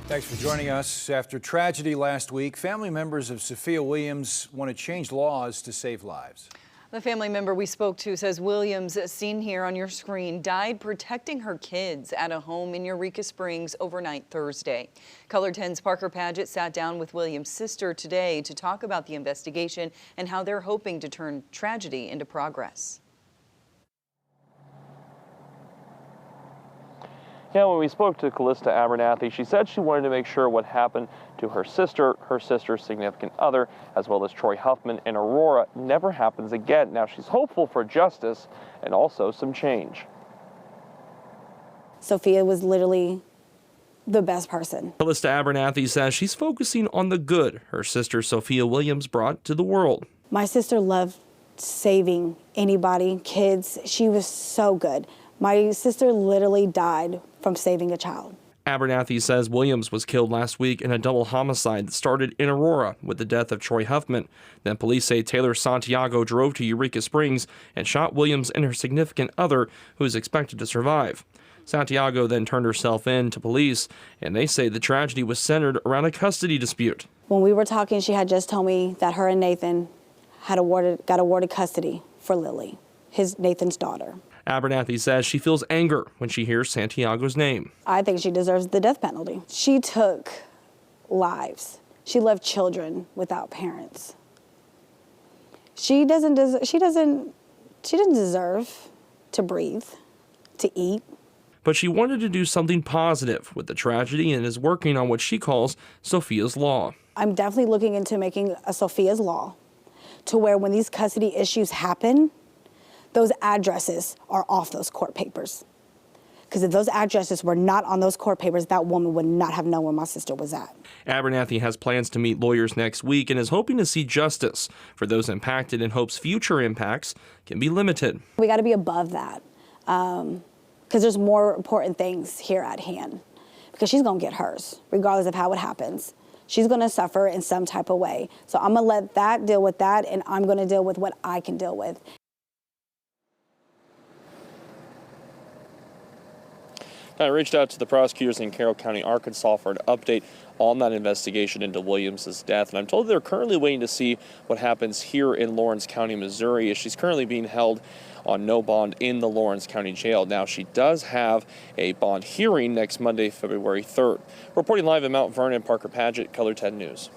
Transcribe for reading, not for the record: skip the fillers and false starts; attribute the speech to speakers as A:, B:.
A: Thanks for joining us. After tragedy last week, family members of Sophia Williams want to change laws to save lives.
B: The family member we spoke to says Williams, seen here on your screen, died protecting her kids at a home in Eureka Springs overnight Thursday. KOLR 10's Parker Paget sat down with Williams' sister today to talk about the investigation and how they're hoping to turn tragedy into progress.
C: Yeah, when we spoke to Callista Abernathy, she said she wanted to make sure what happened to her sister's significant other, as well as Troy Huffman and Aurora, never happens again. Now, she's hopeful for justice and also some change.
D: Sophia was literally the best person.
E: Callista Abernathy says she's focusing on the good her sister Sophia Williams brought to the world.
D: My sister loved saving anybody, kids. She was so good. My sister literally died from saving a child.
E: Abernathy says Williams was killed last week in a double homicide that started in Aurora with the death of Troy Huffman. Then police say Taylor Santiago drove to Eureka Springs and shot Williams and her significant other, who is expected to survive. Santiago then turned herself in to police, and they say the tragedy was centered around a custody dispute.
D: When we were talking, she had just told me that her and Nathan got awarded custody for Lily, Nathan's daughter.
E: Abernathy says she feels anger when she hears Santiago's name.
D: I think she deserves the death penalty. She took lives. She left children without parents. She didn't deserve to breathe, to eat.
E: But she wanted to do something positive with the tragedy and is working on what she calls Sophia's Law.
D: I'm definitely looking into making a Sophia's Law to where when these custody issues happen, those addresses are off those court papers. Because if those addresses were not on those court papers, that woman would not have known where my sister was at.
E: Abernathy has plans to meet lawyers next week and is hoping to see justice for those impacted and hopes future impacts can be limited.
D: We got to be above that because there's more important things here at hand. Because she's going to get hers, regardless of how it happens. She's going to suffer in some type of way. So I'm going to let that deal with that, and I'm going to deal with what I can deal with.
C: I reached out to the prosecutors in Carroll County, Arkansas for an update on that investigation into Williams' death. And I'm told they're currently waiting to see what happens here in Lawrence County, Missouri, as she's currently being held on no bond in the Lawrence County Jail. Now, she does have a bond hearing next Monday, February 3rd. Reporting live in Mount Vernon, Parker Paget, KOLR 10 News.